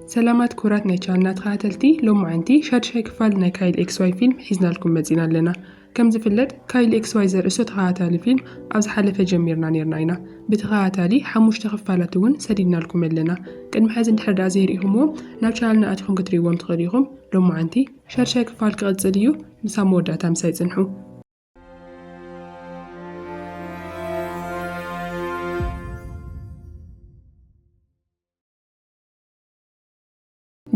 سلامات كورات نيتشالنا تخاتلتي لوم عنتي شادشاي كفال نا كايل اكس واي فيلم حيزنا لكم مزينا لنا كم زفلت كايل اكس واي زر اسو تخاتالي فيلم عوز حالفة جميرنا نيرناينا بتخاتالي حموش تخفالاتون سديدنا لكم لنا كان محازن تحرد عزيريهم ناوشالنا اتخون كتريوهم تغريهم لوم عنتي شادشاي كفال كغتزليو مسامو داتا مسايتنحو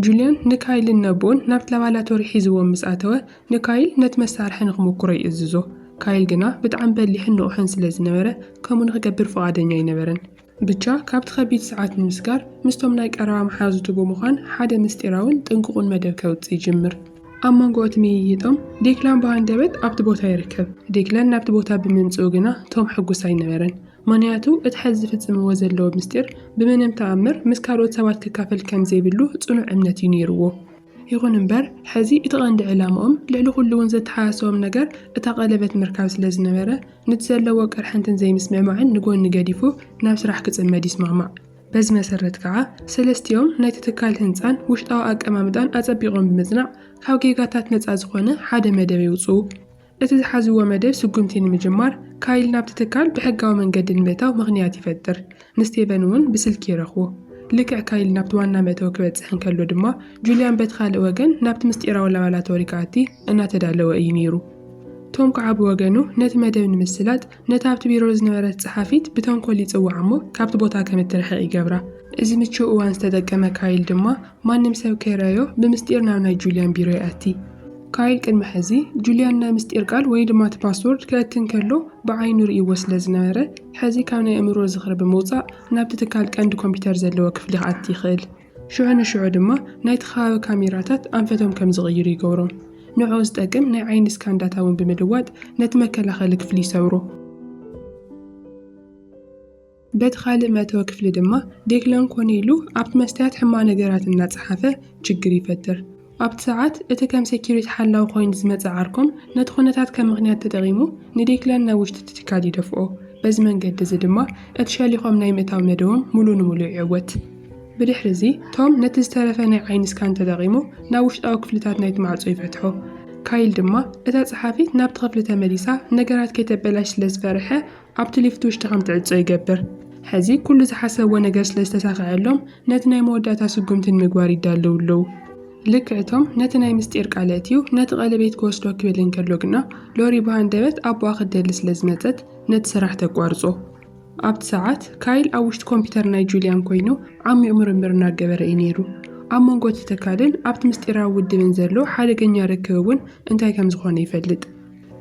جوليان نكايل النبون نابت لابالاتوري حيزوهم مساتوا نكايل نتمسار حنغمو كوري اززو كايل جنا بتعم بلي حنو حنس لزنبرة كمون غقبر فقادنيا ينبرن بتشا كابت خبيت ساعات المسكار مستوم نايك أرام حازو تبو مخان حدا مستيراون تنققون مدب كوتسي جمر أما نقوت مييتهم ديكلان بهان دبت أبت بوتا يركب ديكلان نابت بوتا بمنسو جنا توم حقو ساي نبرن مانياتو اتحزفت سمو زلو بمستير بمنم تأمر مسكاروت سوات ككافل كان زي بلو تصنع عمنتي نيروو يغون انبر حزي اتغاند علامهم لعلو كلون زد حاسوهم نقر اتقلبت مركاوس لزنبرة نتسلو وقر حنتن زي مسمع معن نقول نقاديفو نابس راح كتسمى يسمع مع بز مسرت كعا سلستيوم نايت تتكال هنسان وش طاقك أمامدان أتبيغون بمزنع كاو جيغاتات نتأزخونا حدا مدبي وصو اتزحازوا مدب سقمتين مجمار كايل نابت تتكال بحقاو من قد الميتاو مغنيات يفتر نستيبانون بسلكي رخو لكع كايل نابت وانا ميتاو كبت سحن كالو دما جوليان بيتخال وغن نابت مستيرا ولا ولا توريكاتي انا تدالو اينيرو توم كعب وغنو نت مدب نمسلات نتابت بيروز نورت صحافيت بتون كولي تصوع عمو كابت بوتا كمترحق يقبرا إذا متشو اوان ستدقم كايل دما ما نمساو كيرايو بمستيرنا وناي جوليان بيرو يأتي كايل كان محزي جولياننا مستير قال ويد مات باسورد كاتن كلو بعين رئي وصل زناره حزي كان يأمرو زخر بموضع نابت تكال كاند كمبيوتر زلو كفلي عادتي خيل شو عنا شو عدما نايت خاوي كاميراتات أنفتهم كم صغير يقورون نعوز دقم ناي عين سكان داتاون بمدوات نتمكن لخلق فلي سورو بيت خالق ما توقف لدما ديكلان كونيلو عبد مستات حما نقرات الناس حافة تشجري فتر عبد ساعات اتكام سيكيوريت حلاو خوين زمت عاركم ندخونتات كم مغنيات تدغيمو نديكلان ناوش تتكادي دفعو بزمن قد زدما اتشالي خوم نايمتاو مدوم مولو عوت بريحرزي توم نتزترفاني عين سكان تدغيمو ناوش او كفلتات نايت معصو يفتحو كايل دما اتا صحافيت نابت غفلتا مليسا نقرات كتبلاش لزفرحة عبد ليفتوش تغم تعصو يقبر حزي كل زحاسة ونقرس لستساقع اللوم نتناي موداتا سقمتن مقواري دالو اللو لكعتهم نتناي مستير قالاتيو نت غالبيت كوستو كبلين كالوغنا لوري بهان دبت أبو واخد دلس لزمتت نت سراح تقوارزو عبد ساعات كايل أوشت كمبيوتر ناي جوليان كوينو عمي أمر مرنا قبر إينيرو عمون قوت تكالن عبد مستيرا ود منزلو حالقن ياركوون انتاي كم زخوان يفلد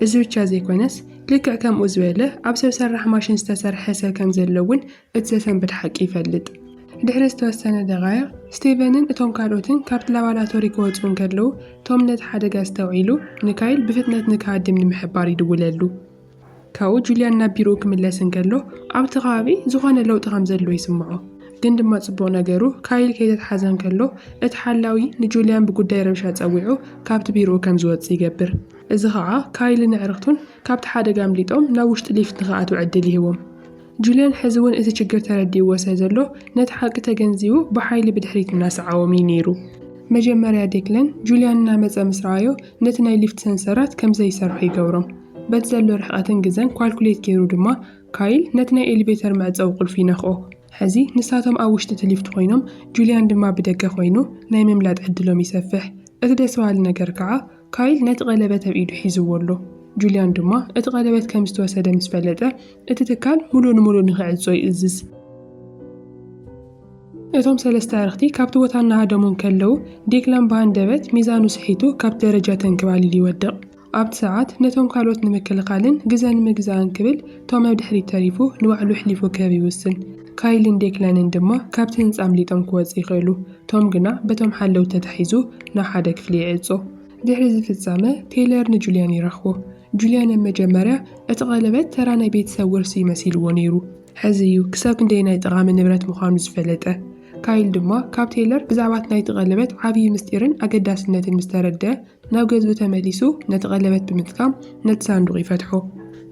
إزو تشازي كونس لكع كم أزويله عبسو سرح ماشين ستسر حسا كم زلوون اتساسن بالحق يفلد دحرز توسنة دقايق ستيفنن اتوم كاروتن كابت لابالاتوري كوتسون كدلو توم نت حدقا استوعيلو نكايل بفتنة نكادم المحبار يدولالو كاو جوليان نابيرو كملاسن كدلو عبت غابي زخوان اللو تغمزلو يسمعو قند ما تصبو نقرو كايل كيدت حزن كدلو اتحلاوي نجوليان بقوداي رمشات اوعو كابت بيرو كمزوات سيقبر ازخاعا كايل نعرقتون كابت حدقا مليتهم ناوشت ليفت نغاعتو عدليهوم جوليان حزون إذا شجر تردي وسازلو نتحق تجنزيو بحايل بدحريت الناس عوامي نيرو مجمّر ديكلان جوليان نامز أمسرايو نتناي ليفت سنسرات كم زي سرحي قورم بتزلو رحقاتن جزن كالكوليت كيرو دما كايل نتناي إليفيتر مع تزوقل في نخو حزي نساتهم أوشت تليفت خوينهم جوليان دما بدقة خوينو نايم ملاد عدلو ميسفح إذا سؤال نقركعا كايل نتغلبت بإيدو حيزوولو جوليان دما اتغلبت كمستوى سادة مسفلتة اتتكال مولو نخعد زوي إزز اتوم سلسة أرختي كابتو وطانا هادومون كاللو ديكلان بان دابت ميزانو سحيتو كابت درجاتن كبالي لي ودق عبد ساعات نتوم كالوت نمكل قالن جزان مجزان كبل توما بدحري تاريفو نوعلو حليفو كابي وسن كايلن ديكلان دما كابتنز عملي توم كواز يخيلو توم قنا بتوم حلو تتحيزو ناحادك فلي عيزو دحرز في الزامة تيلر نجوليان يرخو جوليان مجمرة اتغلبت ترانا بيت سور سي مسيل ونيرو حزيو كساكن دينا يتغام النبرات مخامز فلته كايل دما كاب تيلر بزعوات نايت غلبت عابي مستيرن أقداس النت المستردة ناو قزو تماليسو نتغلبت بمتكام نت ساندوغ يفتحو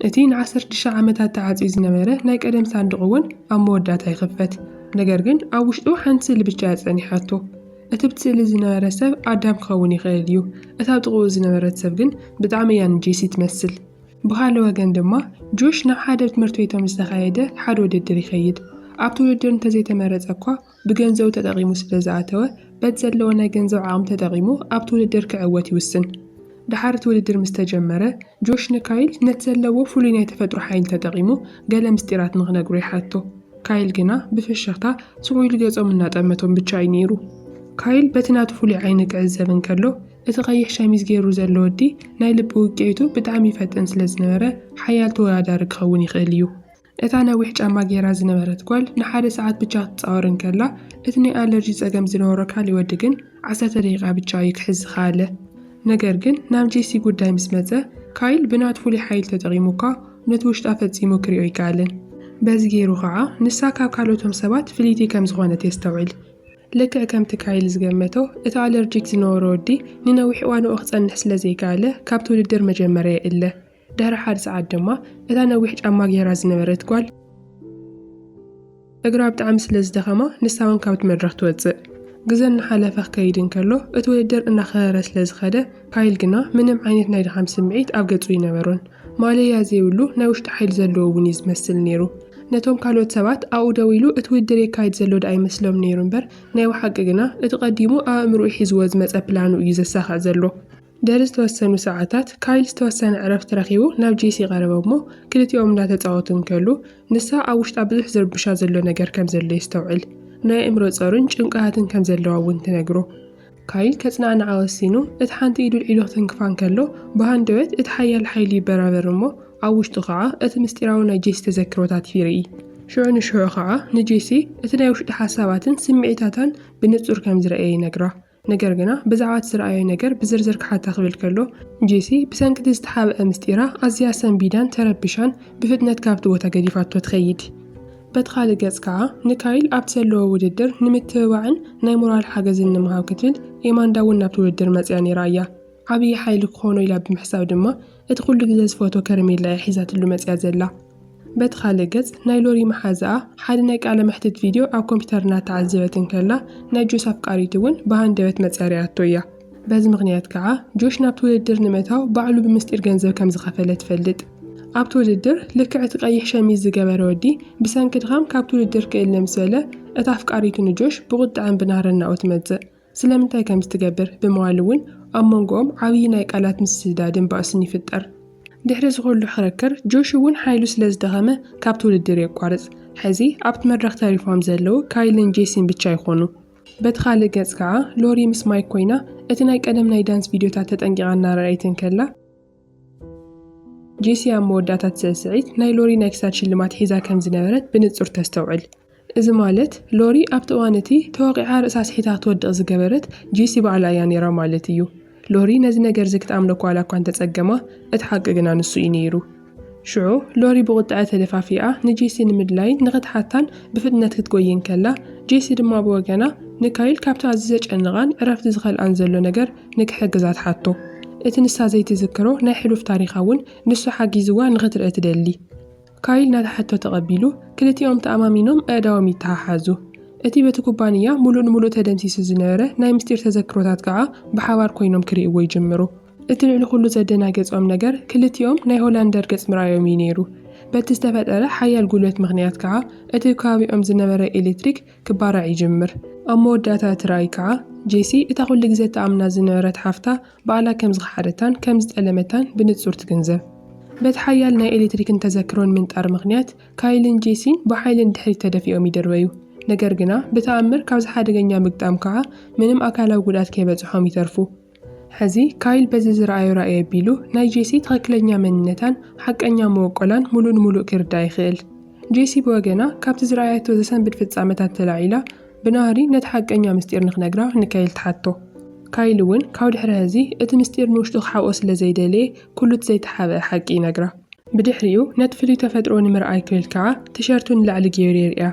اتين 10 عامتات تعزيز نمره نايك أدم ساندوغون أم مودات هيخفت نقرقن أوشتو حنس اللي بجاز أني حاتو እቲ ብስእሊ ዝነበረ ሰብ ኣዳም ክኸውን ይኽእል እዩ። እታ ጥቕኡ ዝነበረት ሰብ ግን ብጣዕሚ እያ ንጄሲ ትመስል። ብኻልእ ወገን ድማ ጆሽ ናብ ሓደ ትምህርቲ ቤቶም ዝተኻየደ ሓደ ውድድር ይኸይድ። ኣብቲ ውድድር እንተዘይተመረፀ እኳ ብገንዘቡ ተጠቒሙ ስለ ዝኣተወ በቲ ዘለዎ ናይ ገንዘብ ዓቕሚ ተጠቒሙ ኣብቲ ውድድር ክዕወት ይውስን። ድሓር እቲ ውድድር ምስ ተጀመረ ጆሽ ንካይል ነቲ ዘለዎ ፍሉይ ናይ ተፈጥሮ ሓይሊ ተጠቒሙ ገለ ምስጢራት ንኽነግሮ ይሓቶ። ካይል ግና ብፍሽኽታ ስቑ ኢሉ ገጾም እናጠመቶም ብቻ እዩ ነይሩ። ካይል በቲ ናቱ ፍሉይ ዓይኒ ክዕዘብ እንከሎ እቲ ቀይሕ ሸሚዝ ገይሩ ዘሎ ወዲ ናይ ልቢ ውቅዒቱ ብጣዕሚ ይፈጥን ስለ ዝነበረ ሓያል ተወዳዳሪ ክኸውን ይኽእል እዩ። እታ ነዊሕ ጫማ ገይራ ዝነበረት ጓል ንሓደ ሰዓት ብቻ ክትፃወር እንከላ እቲ ናይ ኣለርጂ ፀገም ዝነበሮ ካሊእ ወዲ ግን 10 ደቂቓ ብቻ እዩ ክሕዝ ዝኸኣለ። ነገር ግን ናብ ጄሲ ጉዳይ ምስ መፀ ካይል ብናቱ ፍሉይ ሓይሊ ተጠቒሙ እኳ ነቲ ውሽጣ ፈፂሙ ክሪኦ ይከኣልን። በዚ ገይሩ ከዓ ንሳ ካብ ካልኦቶም ሰባት ፍልይቲ ከም ዝኾነት የስተውዕል። ልክዕ ከምቲ ካይል ዝገመቶ እቲ ኣለርጂክ ዝነበሮ ወዲ ንነዊሕ እዋንኡ ክፀንሕ ስለ ዘይከኣለ ካብቲ ውድድር መጀመርያ የእለ። ድሕሪ ሓደ ሰዓት ድማ እታ ነዊሕ ጫማ ገይራ ዝነበረት ጓል እግራ ብጣዕሚ ስለ ዝደኸማ ንሳ እውን ካብቲ መድረኽ ትወፅእ። ግዜ እናሓለፈ ክከይድ እንከሎ እቲ ውድድር እናኸበረ ስለ ዝኸደ ካይል ግና ምንም ዓይነት ናይ ድኻም ስምዒት ኣብ ገጹ ይነበሮን። ማለያ ዘይብሉ ናይ ውሽጢ ሓይሊ ዘለዎ እውን እዩ ዝመስል ነይሩ። ነቶም ካልኦት ሰባት ኣብኡ ደው ኢሉ እቲ ውድድር የካይድ ዘሎ ዶ ኣይመስሎም ነይሩ እምበር ናይ ሓቂ ግና እቲ ቀዲሙ ኣብ ኣእምሮኡ ሒዝዎ ዝመፀ ፕላኑ እዩ ዘሳኽዕ ዘሎ። ድሕሪ ዝተወሰኑ ሰዓታት ካይል ዝተወሰነ ዕረፍቲ ረኺቡ ናብ ጄሲ ቀረበ እሞ ክልቲኦም እንዳተፃወቱ እንከሉ ንሳ ኣብ ውሽጣ ብዙሕ ዝርብሻ ዘሎ ነገር ከም ዘሎ የስተውዕል። ናይ ኣእምሮ ፀሩን ጭንቅሃትን ከም ዘለዋ እውን ትነግሮ። ካይል ከጽናዕናዓ ወሲኑ እቲ ሓንቲ ኢዱ ልዒሉ ክትንክፋ እንከሎ ብሃንደበት እቲ ሓያል ሓይሊ ይበራበር እሞ ኣብ ውሽጡ ከዓ እቲ ምስጢራዊ ናይ ጄሲ ተዘክሮታት ይርኢ። ሽዑ ንሽዑ ከዓ ንጄሲ እቲ ናይ ውሽጢ ሓሳባትን ስምዒታታን ብንጹር ከም ዝረአየ ይነግራ። ነገር ግና ብዛዕባ እቲ ዝረኣዮ ነገር ብዝርዝር ክሓታ ክብል ከሎ ጄሲ ብሰንኪቲ ዝተሓብአ ምስጢራ ኣዝያ ሰንቢዳን ተረቢሻን ብፍጥነት ካብቲ ቦታ ገዲፋቶ ትኸይድ። በቲ ካልእ ገጽ ከዓ ንካይል ኣብቲ ዘለዎ ውድድር ንምትብባዕን ናይ ሞራል ሓገዝን ንምሃብ ክትብል ኤማንዳ እውን ናብቲ ውድድር መፅያ ነይራ እያ። ዓብዪ ሓይሊ ክኾኖ ኢላ ብምሕሳብ ድማ እቲ ኩሉ ግዜ ዝፈቶ ከረሜላ እያ ሒዛትሉ መፅያ ዘላ። በቲ ካልእ ገጽ ናይ ሎሪ መሓዝኣ ሓደ ናይ ቃለ መሕትት ቪድዮ ኣብ ኮምፒተር እናተዓዘበት እንከላ ናይ ጆስ ኣፍቃሪት እውን ብሃንደበት መፅያ ሪኣቶ እያ። በዚ ምክንያት ከዓ ጆሽ ናብቲ ውድድር ንምእታው ባዕሉ ብምስጢር ገንዘብ ከም ዝኸፈለ ትፈልጥ። ኣብቲ ውድድር ልክዕ እቲ ቀይሕ ሸሚዝ ዝገበረ ወዲ ብሰንኪ ድኻም ካብቲ ውድድር ክእለ ምስ በለ እታ ኣፍቃሪቱ ንጆሽ ብቁጣዕን ብናህርን ናብኡ ትመፅእ። ስለምንታይ ከም ዝትገብር ብምባል እውን ኣብ መንጎኦም ዓብዪ ናይ ቃላት ምስድዳድን ባእስን ይፍጠር። ድሕሪ ዝኩሉ ክርክር ጆሽ እውን ሓይሉ ስለ ዝደኸመ ካብቲ ውድድር የቋርፅ። ሕዚ ኣብቲ መድረኽ ተሪፎም ዘለው ካይልን ጄሲን ብቻ ይኾኑ። በቲ ካልእ ገጽ ከዓ ሎሪ ምስ ማይክ ኮይና እቲ ናይ ቀደም ናይ ዳንስ ቪድዮታት ተጠንቂቓ እናረኣየት እንከላ ጄሲ ኣብ መወዳእታ ስዕስዒት ናይ ሎሪ ናይ ክሳድ ሽልማት ሒዛ ከም ዝነበረት ብንጹር ተስተውዕል። እዚ ማለት ሎሪ ኣብቲ እዋን እቲ ተወቂዓ ርእሳ ስሒታ ክትወድቕ ዝገበረት ጄሲ ባዕላ እያ ነይራ ማለት እዩ። ሎሪ ነዚ ነገር ዝክተኣምኖ ኳላ እኳ እንተፀገማ እቲ ሓቂ ግና ንሱ እዩ ነይሩ። ሽዑ ሎሪ ብቁጣዕ ተደፋፊኣ ንጄሲ ንምድላይን ንኽትሓታን ብፍጥነት ክትጎይን ከላ ጄሲ ድማ ብወገና ንካይል ካብቲ ኣዝዩ ዘጨንቓን ዕረፍቲ ዝኸልኣን ዘሎ ነገር ንክሕግዛ ትሓቶ። እቲ ንሳ ዘይትዝክሮ ናይ ሕሉፍ ታሪኻ እውን ንሱ ሓጊዝዋ ንኽትርኢ ትደሊ። ካይል ናተሓቶ ተቐቢሉ ክልቲኦም ተኣማሚኖም ኣእዳዎም ይተሓሓዙ። እቲ በቲ ኩባንያ ሙሉእ ንሙሉእ ተደምሲሱ ዝነበረ ናይ ምስጢር ተዘክሮታት ከዓ ብሓባር ኮይኖም ክሪእዎ ይጅምሩ። እቲ ልዕሊ ኩሉ ዘደናገጾም ነገር ክልቲኦም ናይ ሆላንደር ገጽ ምርኣዮም እዩ ነይሩ። በቲ ዝተፈጠረ ሓያል ጉልበት ምክንያት ከዓ እቲ ከባቢኦም ዝነበረ ኤሌክትሪክ ክባራዕ ይጅምር። ኣብ መወዳእታ እቲ ራእይ ከዓ ጄሲ እታ ኩሉ ግዜ ተኣምና ዝነበረት ሓፍታ ባዕላ ከም ዝሓደታን ከም ዝጠለመታን ብንጹር ትግንዘብ። በቲ ሓያል ናይ ኤሌክትሪክን ተዘክሮን ምንጣር ምክንያት ካይልን ጄሲን ብሓይልን ድሕሪት ተደፊኦም ይደርበዩ። ነገር ግና ብተኣምር ካብዚ ሓደገኛ ምግጣም ከዓ ምንም ኣካላዊ ጉድኣት ከይበፅሖም ይተርፉ። ሕዚ ካይል በዚ ዝረኣዮ ራእይ ኣቢሉ ናይ ጄሲ ትኽክለኛ መንነታን ሓቀኛ መወቆላን ሙሉእ ንሙሉእ ክርዳእ ይኽእል። ጄሲ ብወገና ካብቲ ዝረኣያቶ ዘሰንብድ ፍጻመታት ተላዒላ ብናህሪ ነቲ ሓቀኛ ምስጢር ንኽነግራ ንካይል ትሓቶ። ካይል እውን ካብ ድሕሪ ሕዚ እቲ ምስጢር ንውሽጡ ክሓብኦ ስለ ዘይደለየ ኩሉ እቲ ዘይተሓብአ ሓቂ ይነግራ። ብድሕሪኡ ነቲ ፍሉይ ተፈጥሮ ንምርኣይ ክብል ከዓ ቲሸርቱ ንላዕሊ ገይሩ የርእያ።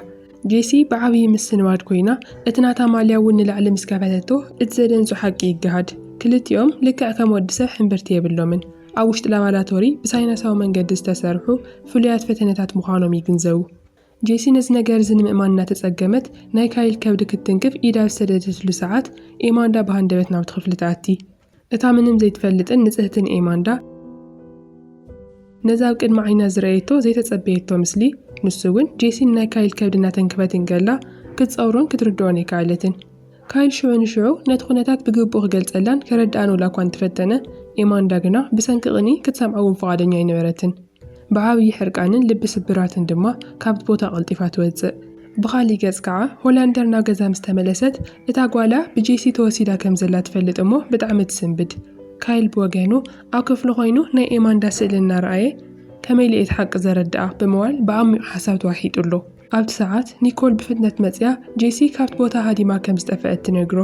ጄሲ ብዓብዪ ምስንባድ ኮይና እቲ ናታ ማልያ እውን ንላዕሊ ምስ ከፈተቶ እቲ ዘደንጹ ሓቂ ይገሃድ። ክልቲኦም ልክዕ ከም ወዲ ሰብ ሕምብርቲ የብሎምን። ኣብ ውሽጢ ላቦራቶሪ ብሳይነሳዊ መንገዲ ዝተሰርሑ ፍሉያት ፈተነታት ምዃኖም ይግንዘቡ። ጄሲ ነዝ ነገር ዝንምእማንና ተጸገመት ናይ ካይል ከብዲ ክትንክፍ ኢዳ ሰደደትሉ ሰዓት ኤማንዳ በሃንደበት ናብ ትኽፍሊ ተኣቲ እታ ምንም ዘይትፈልጥን ንጽህትን ኤማንዳ ነዛብ ቅድሚ ዓይና ዝረአየቶ ዘይተጸበየቶ ምስሊ ንሱውን ጄሲን ናይ ካይል ከብድና ተንክፈትን ገላ ክትጸውሮን ክትርድኦን ይከኣለትን ካይል ሽዑ ንሽዑ ነቲ ኩነታት ብግቡእ ክገልጸላን ከረዳእን ወላ እኳ እንተፈተነ ኤማንዳ ግና ብሰንኪ ክትሰምዖውን ፈቓደኛ ኣይነበረትን ብዓብዪ ሕርቃንን ልቢ ስብራትን ድማ ካብቲ ቦታ ቐልጢፋ ትወፅእ ብኻሊእ ገጽ ከዓ ሆላንደር ናብ ገዛ ምስ ተመለሰት እታ ጓላ ብጄሲ ተወሲዳ ከም ዘላ ትፈልጥ እሞ ብጣዕሚ ትስንብድ ካይል ብወገኑ ኣብ ክፍሊ ኮይኑ ናይ ኤማንዳ ስእሊ እናረኣየ ከመይ ልእት ሓቂ ዘረድኣ ብምባል ብዓሚቑ ሓሳብ ተዋሒጡሎ ኣብቲ ሰዓት ኒኮል ብፍጥነት መፅያ ጄሲ ካብቲ ቦታ ሃዲማ ከም ዝጠፍአት ትነግሮ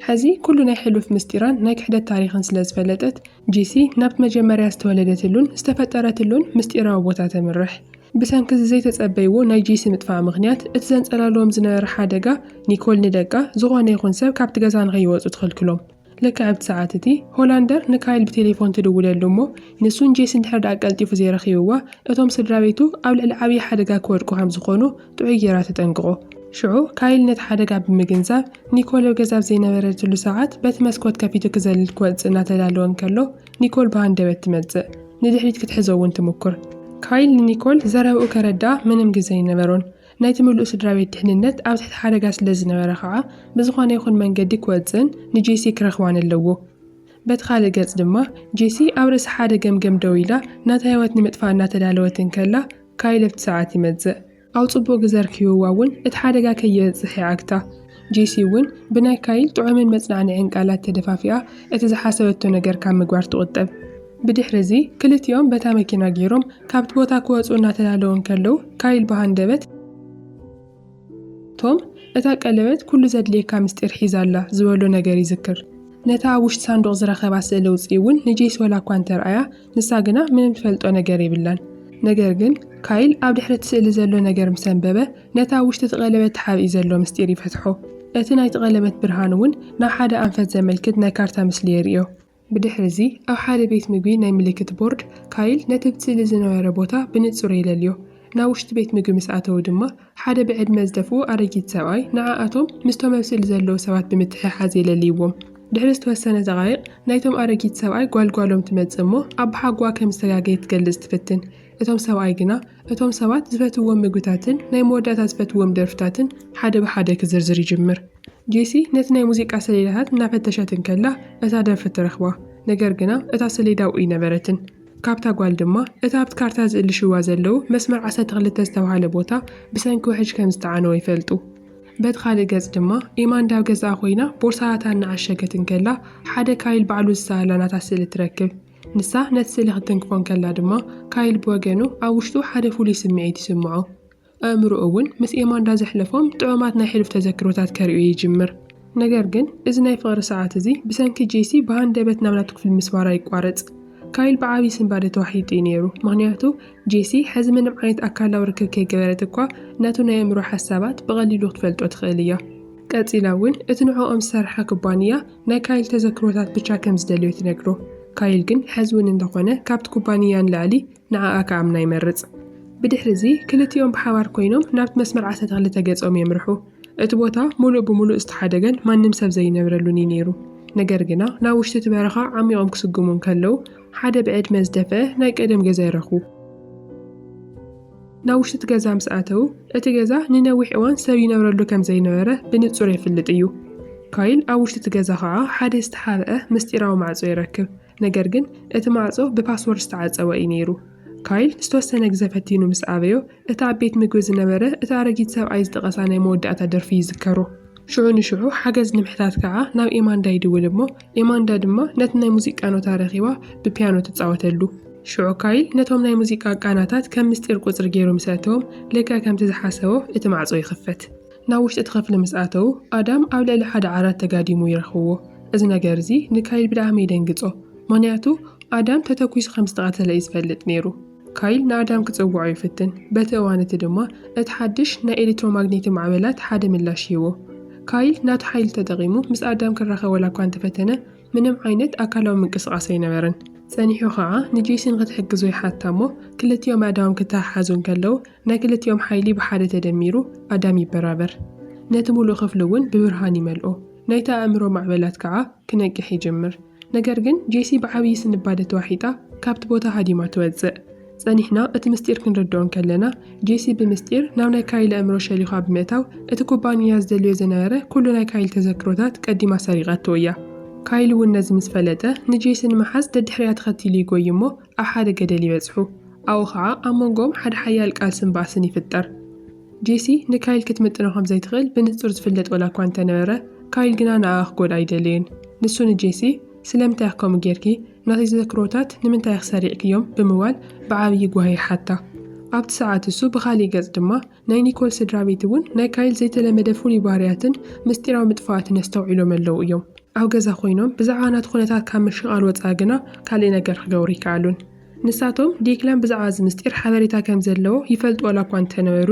ሕዚ ኩሉ ናይ ሕሉፍ ምስጢራን ናይ ክሕደት ታሪኽን ስለ ዝፈለጠት ጄሲ ናብቲ መጀመርያ ዝተወለደትሉን ዝተፈጠረትሉን ምስጢራዊ ቦታ ተምርሕ ብሰንኪ ዘይተጸበይዎ ናይ ጄሲ ምጥፋእ ምኽንያት እቲ ዘንጸላልዎም ዝነበረ ሓደጋ ኒኮል ንደቃ ዝኾነ ይኹን ሰብ ካብቲ ገዛ ንኸይወፁ ትኽልክሎም ልክዕ ኣብቲ ሰዓት እቲ ሆላንደር ንካይል ብቴሌፎን ትድውለሉ እሞ ንሱን ጄሲን ድሕር ዳኣ ቀልጢፉ ዘይረኺብዋ እቶም ስድራ ቤቱ ኣብ ልዕሊ ዓብዪ ሓደጋ ክወድቁ ከም ዝኾኑ ጥዑይ ጌራ ተጠንቅቖ ሽዑ ካይል ነቲ ሓደጋ ብምግንዛብ ኒኮል ኣብ ገዛ ዘይነበረትሉ ሰዓት በቲ መስኮት ከፊቱ ክዘልል ክወፅእ እናተዳለወ እንከሎ ኒኮል በሃንደበት ትመጽእ ንድሕሪት ክትሕዞ እውን ትምኩር ካይል ንኒኮል ዘረብኡ ከረዳኣ ምንም ግዜ ይነበሮን ናይቲ ምሉእ ስድራ ቤት ድሕንነት ኣብ ትሕቲ ሓደጋ ስለ ዝነበረ ከዓ ብዝኾነ ይኹን መንገዲ ክወፅእን ንጄሲ ክረኽባን ኣለዎ በቲ ካልእ ገጽ ድማ ጄሲ ኣብ ርእሲ ሓደ ገምገም ደው ኢላ ናታ ህይወት ንምጥፋእ እናተዳለወትን ከላ ካይል ኣብቲ ሰዓት ይመጽእ ኣብ ጽቡቕ ግዜ ረኪብዋ እውን እቲ ሓደጋ ከየብጽሕ ይዓግታ ጄሲ እውን ብናይ ካይል ጥዑምን መጽናዕንዕን ቃላት ተደፋፊኣ እቲ ዝሓሰበቶ ነገር ካብ ምግባር ትቁጠብ ብድሕሪዚ ክልቲኦም በታ መኪና ገይሮም ካብቲ ቦታ ክወፁ እናተዳለውን ከለው ካይል በሃንደበት ቶም እታ ቀለበት ኩሉ ዘድልየካ ምስጢር ሒዛላ ዝበሎ ነገር ይዝክር ነታ ኣብ ውሽጢ ሳንዱቕ ዝረኸባ ስእሊ ውፅኢ እውን ንጄሲ ወላ እኳ እንተረኣያ ንሳ ግና ምንም ትፈልጦ ነገር ይብላን ነገር ግን ካይል ኣብ ድሕሪ ስእሊ ዘሎ ነገር ምስ አንበበ ነታ ኣብ ውሽጢ ቀለበት ተሓቢኡ ዘሎ ምስጢር ይፈትሖ እቲ ናይቲ ቀለበት ብርሃን እውን ናብ ሓደ ኣንፈት ዘመልክት ናይ ካርታ ምስሊ የርእዮ ብድሕሪዚ ኣብ ሓደ ቤት ምግቢ ናይ ምልክት ቦርድ ካይል ነቲ ብስእሊ ዝነበረ ቦታ ብንጹር የለልዮ ናብ ውሽጢ ቤት ምግቢ ምስ ኣተው ድማ ሓደ ብዕድመ ዝደፍኡ ኣረጊት ሰብኣይ ንዓኣቶም ምስቶም ኣብ ስእሊ ዘለዉ ሰባት ብምትሕሓዝ የለልይዎም ድሕሪ ዝተወሰነ ደቓይቕ ናይቶም ኣረጊት ሰብኣይ ጓልጓሎም ትመጽእ እሞ ኣብ ሓጓ ከም ዝተጋገየ ትገልጽ ትፍትን እቶም ሰብኣይ ግና እቶም ሰባት ዝፈትዎም ምግብታትን ናይ መወዳእታ ዝፈትዎም ደርፍታትን ሓደ ብሓደ ክዝርዝር ይጅምር ጄሲ ነቲ ናይ ሙዚቃ ሰሌዳታት እናፈተሸትን ከላ እታ ደርፊ ትረኽባ ነገር ግና እታ ሰሌዳ ውዑይ ነበረትን ካብታ ጓል ድማ እታ ኣብቲ ካርታ ዝእልሽዋ ዘለዉ መስመር 12 ዝተባሃለ ቦታ ብሰንኪ ውሕጅ ከም ዝተዓነወ ይፈልጡ በቲ ካልእ ገጽ ድማ ኤማንዳ ኣብ ገዛኣ ኮይና ቦርሳታ እናዓሸገትን ከላ ሓደ ካይል ባዕሉ ዝሰኣላ ናታ ስእሊ ትረክብ ንሳ ነቲ ስእሊ ክትንክፎን ከላ ድማ ካይል ብወገኑ ኣብ ውሽጡ ሓደ ፍሉይ ስምዒት ይስምዖ ኣእምሮኡ እውን ምስ ኤማንዳ ዘሕለፎም ጥዑማት ናይ ሕሉፍ ተዘክሮታት ከርእዩ ይጅምር ነገር ግን እዚ ናይ ፍቕሪ ሰዓት እዚ ብሰንኪ ጄሲ በሃንደበት ናብ ናቱ ክፍሊ ምስባራ ይቋረጽ ካይል ብዓብዪ ስንባደ ተዋሒጡ እዩ ነይሩ ምክንያቱ ጄሲ ሕዚ ምንም ዓይነት ኣካላዊ ርክብ ከይገበረት እኳ ነቱ ናይ ኣእምሮ ሓሳባት ብቐሊሉ ክትፈልጦ ትኽእል እያ ቀፂላ እውን እቲ ንዕኦም ዝሰርሐ ኩባንያ ናይ ካይል ተዘክሮታት ብቻ ከም ዝደልዮ ትነግሮ ካይል ግን ሕዚ እውን እንተኾነ ካብቲ ኩባንያ ንላዕሊ ንዓኣ ከኣምና ይመርጽ ብድሕሪዚ ክልቲኦም ብሓባር ኮይኖም ናብቲ መስመር 12 ገጾም የምርሑ እቲ ቦታ ሙሉእ ብምሉእ ዝተሓደገን ማንም ሰብ ዘይነብረሉን እዩ ነይሩ ነገር ግና ናብ ውሽጢ እቲ በረኻ ዓሚቖም ክስግሙ ከለው ሓደ ብዕድመ ዝደፍአ ናይ ቀደም ገዛ ይረኽቡ ናብ ውሽጢ እቲ ገዛ ምስ ኣተው እቲ ገዛ ንነዊሕ እዋን ሰብ ይነብረሉ ከም ዘይነበረ ብንጹር ይፍልጥ እዩ ካይል ኣብ ውሽጢ እቲ ገዛ ከዓ ሓደ ዝተሓብአ ምስጢራዊ ማዕጾ ይረክብ ነገር ግን እቲ ማዕጾ ብፓስወርድ ዝተዓጸወ እዩ ነይሩ ካይል ዝተወሰነ ግዜ ፈቲኑ ምስ ኣበዮ እቲ ኣብ ቤት ምግቢ ዝነበረ እቲ ኣረጊት ሰብኣይ ዝጠቐሳ ናይ መወዳእታ ደርፊ ይዝከሮ ሽዑ ንሽዑ ሓገዝ ንምሕታት ከዓ ናብ ኤማንዳ ይድውል እሞ ኤማንዳ ድማ ነቲ ናይ ሙዚቃ ኖታ ረኺባ ብፒያኖ ትጻወተሉ ሽዑ ካይል ነቶም ናይ ሙዚቃ ቃናታት ከም ምስጢር ቁጽሪ ገይሩ ምስ ኣተዎም ልክዕ ከምቲ ዝሓሰቦ እቲ ማዕጾ ይኽፈት ናብ ውሽጢ እቲ ክፍሊ ምስ ኣተው ኣዳም ኣብ ልዕሊ ሓደ ዓራት ተጋዲሙ ይረኽብዎ እዚ ነገር እዚ ንካይል ብጣዕሚ ይደንግጾ ምክንያቱ ኣዳም ተተኲሱ ከም ዝተቐተለ እዩ ዝፈልጥ ነይሩ ካይል ንኣዳም ክጽውዖ ይፍትን በቲ እዋን እቲ ድማ እቲ ሓድሽ ናይ ኤሌክትሮማግኔቲክ ማዕበላት ሓደ ምላሽ ሂቦ ካይል ናቱ ሓይሊ ተጠቒሙ ምስ ኣዳም ክራኸብ ወላ እኳ እንተፈተነ ምንም ዓይነት ኣካላዊ ምንቅስቓስ ኣይነበረን ጸኒሑ ኸዓ ንጄሲን ክትሕግዞ ይሓታሞ ክልቲኦም ኣዳዎም ክተሓሓዙን ከለው ናይ ክልቲኦም ሓይሊ ብሓደ ተደሚሩ ኣዳም ይበራበር ነቲ ሙሉእ ክፍሊ እውን ብብርሃን ይመልኦ ናይቲ ኣእምሮ ማዕበላት ከዓ ክነቅሕ ይጅምር ነገር ግን ጄሲ ብዓብዪ ስንባደ ተዋሒጣ ካብቲ ቦታ ሃዲማ ትወፅእ ጸኒሕና እቲ ምስጢር ክንርድኦን ከለና ጄሲ ብምስጢር ናብ ናይ ካይል ኣእምሮ ሸሊኻ ብምእታው እቲ ኩባንያ ዝደልዮ ዝነበረ ኩሉ ናይ ካይል ተዘክሮታት ቀዲማ ሰሪቓቶ እያ ካይል እውን ነዚ ምስ ፈለጠ ንጄሲ ንምሓዝ ደድሕርያ ተኸቲሉ ይጎይ እሞ ኣብ ሓደ ገደል ይበፅሑ ኣብኡ ከዓ ኣብ መንጎኦም ሓደ ሓያል ቃልስን ባእስን ይፍጠር ጄሲ ንካይል ክትምጥኖ ከም ዘይትኽእል ብንጹር ዝፍለጥ ወላ እኳ እንተነበረ ካይል ግና ንኣኣ ክጎድኣ ኣይደለየን ንሱ ንጄሲ ስለምንታይ ከምኡ ጌርኪ ናተይ ተዘክሮታት ንምንታይ ክሰሪዕክዮም ብምባል ብዓብዪ ጓሂ ሓታ ኣብቲ ሰዓት እሱ ብኻሊእ ገጽ ድማ ናይ ኒኮል ስድራ ቤት እውን ናይ ካይል ዘይተለመደ ፍሉይ ባህርያትን ምስጢራዊ ምጥፋኣትን ኣስተውዒሎም ኣለዉ እዮም ኣብ ገዛ ኮይኖም ብዛዕባ ናቲ ኩነታት ካብ ምሽቃል ወፃኢ ግና ካልእ ነገር ክገብሩ ይከኣሉን ንሳቶም ዴክላን ብዛዕባ እዚ ምስጢር ሓበሬታ ከም ዘለዎ ይፈልጡ ዋላ እኳ እንተነበሩ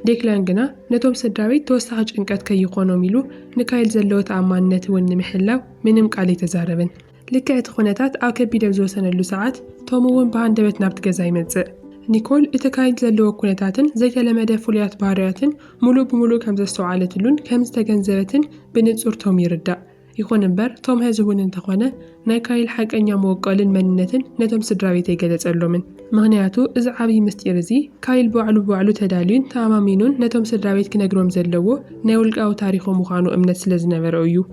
ዴክላን ግና ነቶም ስድራቤት ተወሳኺ ጭንቀት ከይኾኖም ኢሉ ንካይል ዘለዎ ተኣማንነት እውን ንምሕላው ምንም ቃል ኣይተዛረበን ልክዕ እቲ ኩነታት ኣብ ከቢድ ኣብ ዝወሰነሉ ሰዓት ቶም እውን ብሃንደበት ናብቲ ገዛ ይመጽእ ኒኮል እቲ ካይል ዘለዎ ኩነታትን ዘይተለመደ ፍሉያት ባህርያትን ሙሉእ ብምሉእ ከም ዘስተውዓለትሉን ከም ዝተገንዘበትን ብንጹር ቶም ይርዳእ ይኹን እምበር ቶም ሕዚ እውን እንተኾነ ናይ ካይል ሓቀኛ መወቀልን መንነትን ነቶም ስድራቤት ኣይገለጸሎምን ምክንያቱ እዚ ዓብዪ ምስጢር እዚ ካይል ብባዕሉ ተዳልዩን ተኣማሚኑን ነቶም ስድራቤት ክነግሮም ዘለዎ ናይ ውልቃዊ ታሪኾም ምዃኑ እምነት ስለ ዝነበረ እዩ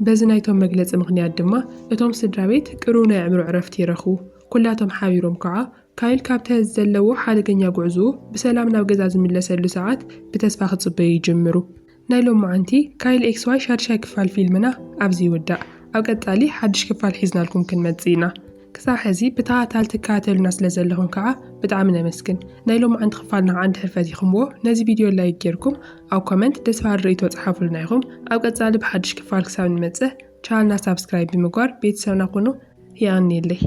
በዚ ናይቶም መግለፂ ምክንያት ድማ እቶም ስድራቤት ቅሩብ ናይ ኣእምሮ ዕረፍቲ ይረኽቡ ኩላቶም ሓቢሮም ከዓ ካይል ካብቲ ዘለዎ ሓደገኛ ጉዕዞኡ ብሰላም ናብ ገዛ ዝምለሰሉ ሰዓት ብተስፋ ክጽበዩ ይጅምሩ ናይ ሎም መዓንቲ ካይል ኤክስዋይ ሻድሻይ ክፋል ፊልምና ኣብዚ ይውዳእ ኣብ ቀጻሊ ሓድሽ ክፋል ሒዝናልኩም ክንመጽእ ኢና ክሳብ ሕዚ ብተኸታታሊ ትከታተሉና ስለ ዘለኹም ከዓ ብጣዕሚ ነመስግን ናይ ሎም መዓንቲ ክፋልና ከዓ እንድሕር ኢኹምዎ ነዚ ቪድዮ ላይክ ጌርኩም ኣብ ኮመንት ደስ በሃሊ ርእይቶ ጻሓፉልና ኢኹም ኣብ ቀጻሊ ብሓድሽ ክፋል ክሳብ ንመጽእ ቻናልና ሳብስክራይብ ብምግባር ቤተሰብና ኩኑ ይቕኒየለይ